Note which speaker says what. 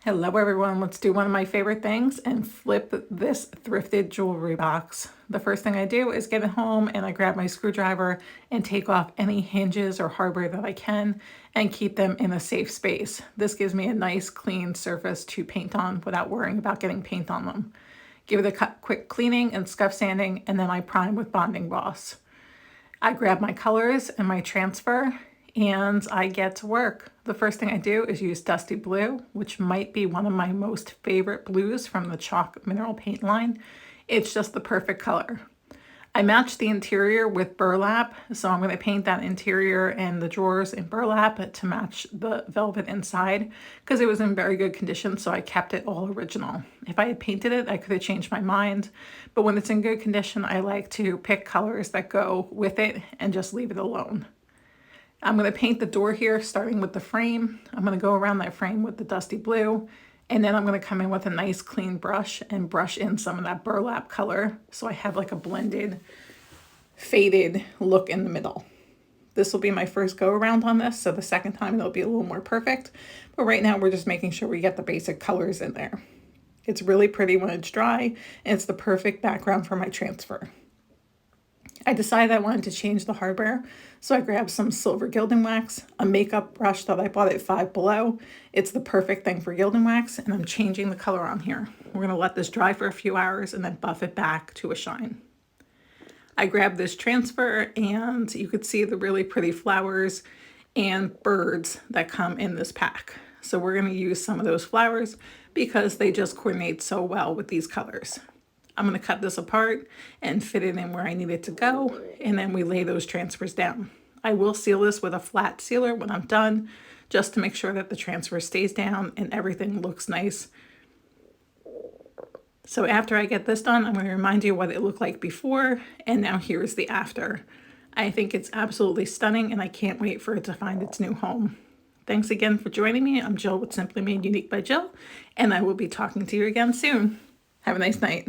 Speaker 1: Hello everyone, let's do one of my favorite things and flip this thrifted jewelry box. The first thing I do is get it home and I grab my screwdriver and take off any hinges or hardware that I can and keep them in a safe space. This gives me a nice clean surface to paint on without worrying about getting paint on them. Give it a quick cleaning and scuff sanding, and then I prime with bonding gloss. I grab my colors and my transfer and I get to work. The first thing I do is use Dusty Blue, which might be one of my most favorite blues from the chalk mineral paint line. It's just the perfect color. I matched the interior with burlap, so I'm going to paint that interior and the drawers in burlap to match the velvet inside because it was in very good condition, so I kept it all original. If I had painted it, I could have changed my mind, but when it's in good condition, I like to pick colors that go with it and just leave it alone. I'm going to paint the door here, starting with the frame. I'm going to go around that frame with the Dusty Blue, and then I'm going to come in with a nice clean brush and brush in some of that burlap color so I have like a blended, faded look in the middle. This will be my first go around on this, so the second time it'll be a little more perfect. But right now we're just making sure we get the basic colors in there. It's really pretty when it's dry, and it's the perfect background for my transfer. I decided I wanted to change the hardware, so I grabbed some silver gilding wax, a makeup brush that I bought at Five Below. It's the perfect thing for gilding wax, and I'm changing the color on here. We're going to let this dry for a few hours and then buff it back to a shine. I grabbed this transfer, and you could see the really pretty flowers and birds that come in this pack. So we're going to use some of those flowers because they just coordinate so well with these colors. I'm going to cut this apart and fit it in where I need it to go, and then we lay those transfers down. I will seal this with a flat sealer when I'm done, just to make sure that the transfer stays down and everything looks nice. So after I get this done, I'm going to remind you what it looked like before, and now here's the after. I think it's absolutely stunning, and I can't wait for it to find its new home. Thanks again for joining me. I'm Jill with Simply Made Unique by Jill, and I will be talking to you again soon. Have a nice night.